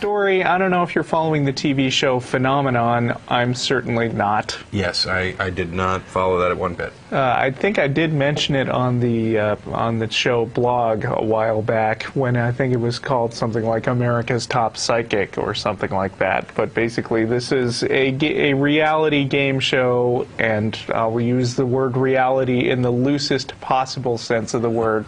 story. I don't know if you're following the TV show Phenomenon. I'm certainly not. Yes, I did not follow that one bit. I think I did mention it on the show blog a while back when I think it was called something like America's Top Psychic or something like that. But basically, this is a reality game show, and I'll use the word reality in the loosest possible sense of the word,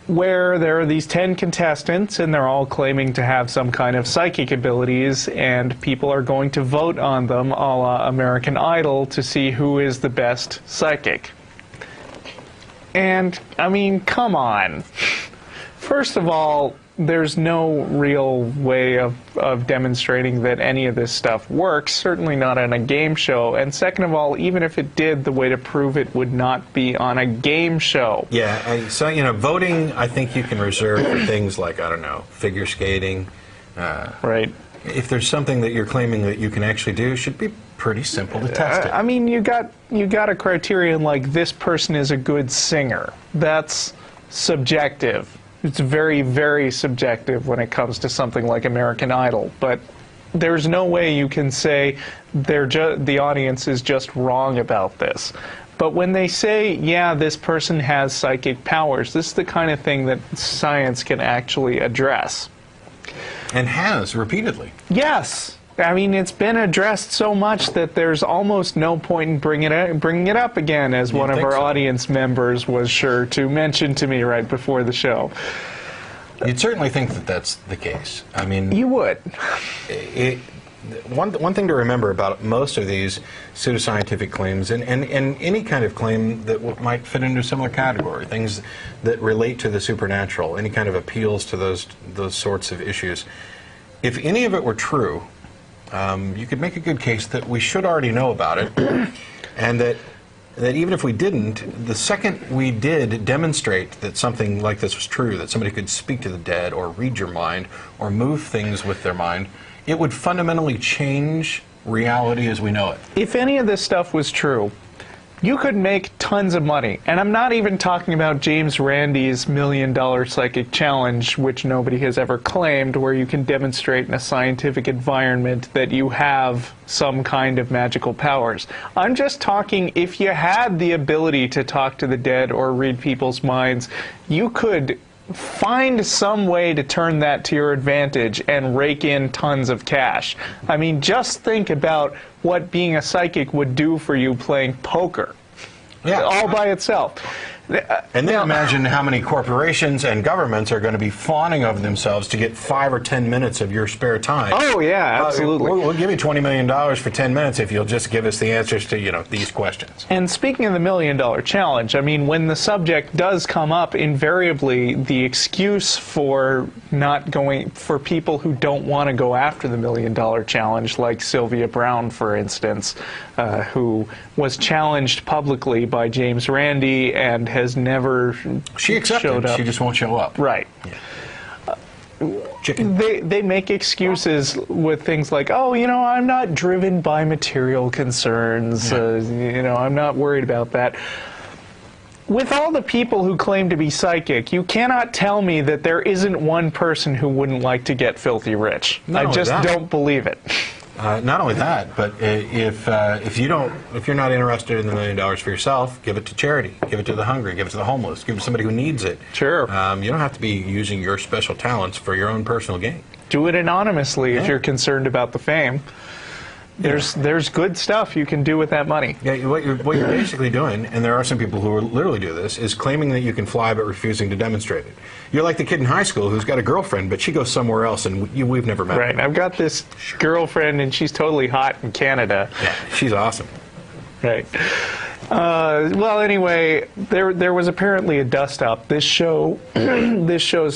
where there are these 10 contestants, and they're all claiming to have some kind of psychic abilities, and people are going to vote on them, a la American Idol, to see who is the best psychic. And, I mean, come on. First of all, there's no real way of demonstrating that any of this stuff works, certainly not on a game show. And second of all, even if it did, the way to prove it would not be on a game show. Yeah, so, you know, voting, I think you can reserve for things like, I don't know, figure skating. Right. If there's something that you're claiming that you can actually do, it should be pretty simple to test it. I mean, you got a criterion like this person is a good singer. That's subjective. It's very, very subjective when it comes to something like American Idol, but there's no way you can say the audience is just wrong about this. But when they say, yeah, this person has psychic powers, this is the kind of thing that science can actually address. And has, repeatedly. Yes. I mean, it's been addressed so much that there's almost no point in bringing it up again, as one of our audience members was sure to mention to me right before the show. You'd certainly think that that's the case. I mean, you would. One thing to remember about most of these pseudoscientific claims, and any kind of claim that might fit into a similar category, things that relate to the supernatural, any kind of appeals to those sorts of issues, if any of it were true, you could make a good case that we should already know about it, and that even if we didn't, the second we did demonstrate that something like this was true, that somebody could speak to the dead or read your mind or move things with their mind, it would fundamentally change reality as we know it. If any of this stuff was true, you could make tons of money. And I'm not even talking about James Randi's $1 Million Psychic Challenge, which nobody has ever claimed, where you can demonstrate in a scientific environment that you have some kind of magical powers. I'm just talking if you had the ability to talk to the dead or read people's minds, you could find some way to turn that to your advantage and rake in tons of cash. I mean, just think about what being a psychic would do for you playing poker. Yeah, all by itself. And then imagine how many corporations and governments are going to be fawning over themselves to get 5 or 10 minutes of your spare time. Oh, yeah, absolutely. We'll give you $20 million for 10 minutes if you'll just give us the answers to, you know, these questions. And speaking of the $1 Million Challenge, I mean, when the subject does come up, invariably the excuse for not going, for people who don't want to go after the $1 Million Challenge, like Sylvia Brown, for instance, who was challenged publicly by James Randi and has never showed up. She just won't show up. Right. Yeah. Chicken. They make excuses with things like, oh, you know, I'm not driven by material concerns. Yeah. You know, I'm not worried about that. With all the people who claim to be psychic, you cannot tell me that there isn't one person who wouldn't like to get filthy rich. I just don't believe it. Not only that, but if you're not interested in the $1 million for yourself, give it to charity, give it to the hungry, give it to the homeless, give it to somebody who needs it. Sure. You don't have to be using your special talents for your own personal gain. Do it anonymously if you're concerned about the fame. There's good stuff you can do with that money. Yeah, what you're basically doing, and there are some people who literally do this, is claiming that you can fly but refusing to demonstrate it. You're like the kid in high school who's got a girlfriend, but she goes somewhere else, and we've never met. Right. I've got this girlfriend, and she's totally hot in Canada. Yeah, she's awesome. Right. Well, anyway, there was apparently a dust-up. This show's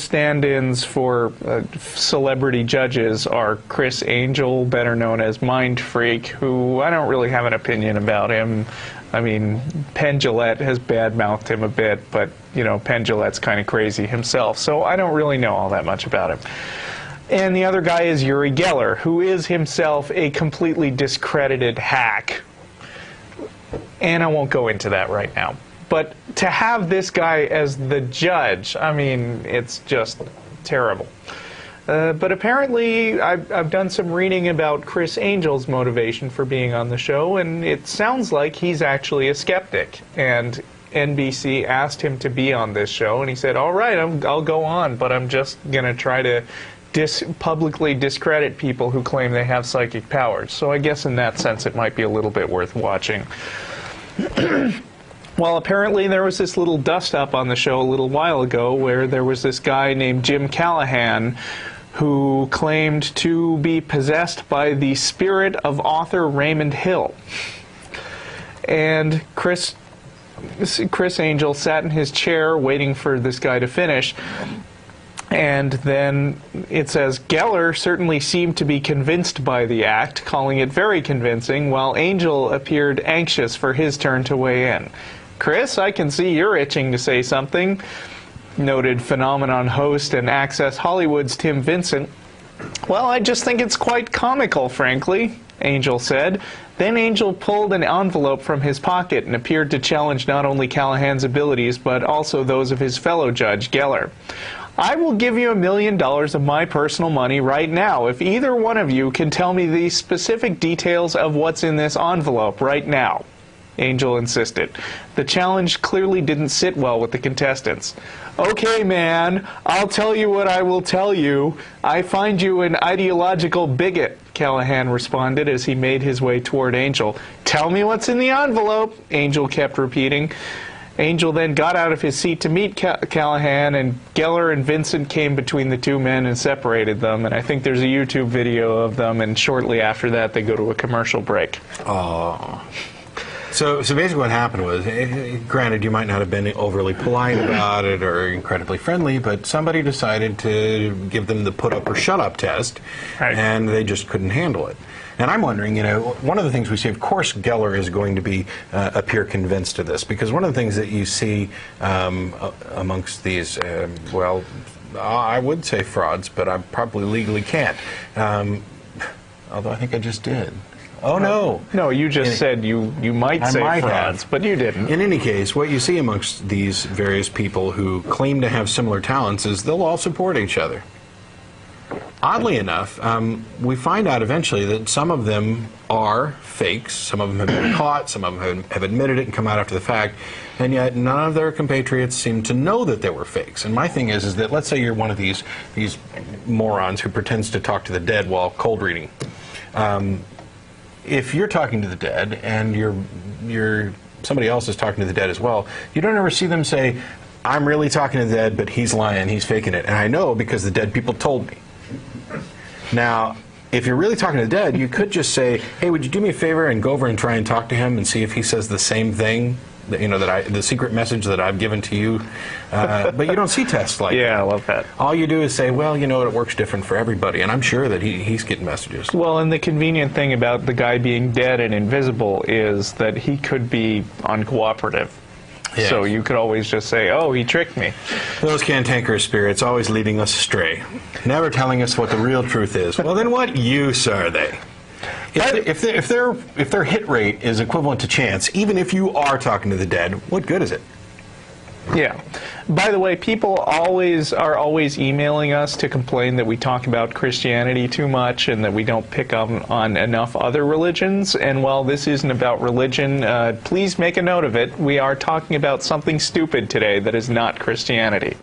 stand-ins for celebrity judges are Chris Angel, better known as Mind Freak, who I don't really have an opinion about him. I mean, Penn Jillette has bad-mouthed him a bit, but, you know, Penn Jillette's kind of crazy himself, so I don't really know all that much about him. And the other guy is Uri Geller, who is himself a completely discredited hack. And I won't go into that right now. But to have this guy as the judge, I mean, it's just terrible. But apparently, I've done some reading about Chris Angel's motivation for being on the show, and it sounds like he's actually a skeptic. And NBC asked him to be on this show, and he said, all right, I'll go on, but I'm just going to try to publicly discredit people who claim they have psychic powers. So I guess in that sense it might be a little bit worth watching. Well, apparently there was this little dust-up on the show a little while ago where there was this guy named Jim Callahan who claimed to be possessed by the spirit of author Raymond Hill. And Chris Angel sat in his chair waiting for this guy to finish. And then it says, Geller certainly seemed to be convinced by the act, calling it very convincing, while Angel appeared anxious for his turn to weigh in. Chris, I can see you're itching to say something, noted Phenomenon host and Access Hollywood's Tim Vincent. Well, I just think it's quite comical, frankly, Angel said. Then Angel pulled an envelope from his pocket and appeared to challenge not only Callahan's abilities, but also those of his fellow judge, Geller. I will give you $1 million of my personal money right now if either one of you can tell me the specific details of what's in this envelope right now, Angel insisted. The challenge clearly didn't sit well with the contestants. Okay, man, I'll tell you what I will tell you. I find you an ideological bigot, Callahan responded as he made his way toward Angel. Tell me what's in the envelope, Angel kept repeating. Angel then got out of his seat to meet Callahan, and Geller and Vincent came between the two men and separated them. And I think there's a YouTube video of them, and shortly after that they go to a commercial break. Oh. So basically what happened was, granted you might not have been overly polite about it or incredibly friendly, but somebody decided to give them the put up or shut up test, right, and they just couldn't handle it. And I'm wondering, you know, one of the things we see, of course, Geller is going to be appear convinced of this, because one of the things that you see amongst these, well, I would say frauds, but I probably legally can't. Although I think I just did. Oh, no. No, you just said you might say frauds, but you didn't. In any case, what you see amongst these various people who claim to have similar talents is they'll all support each other. Oddly enough, we find out eventually that some of them are fakes, some of them have been caught, some of them have admitted it and come out after the fact, and yet none of their compatriots seem to know that they were fakes. And my thing is that let's say you're one of these morons who pretends to talk to the dead while cold reading. If you're talking to the dead and somebody else is talking to the dead as well, you don't ever see them say, I'm really talking to the dead, but he's lying, he's faking it. And I know because the dead people told me. Now, if you're really talking to the dead, you could just say, hey, would you do me a favor and go over and try and talk to him and see if he says the same thing, that, you know, the secret message that I've given to you. But you don't see tests like that. Yeah, I love that. All you do is say, well, you know what, it works different for everybody. And I'm sure that he's getting messages. Well, and the convenient thing about the guy being dead and invisible is that he could be uncooperative. Yes. So you could always just say, oh, he tricked me. Those cantankerous spirits always leading us astray, never telling us what the real truth is. Well, then what use are they? If their hit rate is equivalent to chance, even if you are talking to the dead, what good is it? Yeah. By the way, people are always emailing us to complain that we talk about Christianity too much and that we don't pick up on enough other religions. And while this isn't about religion, please make a note of it. We are talking about something stupid today that is not Christianity.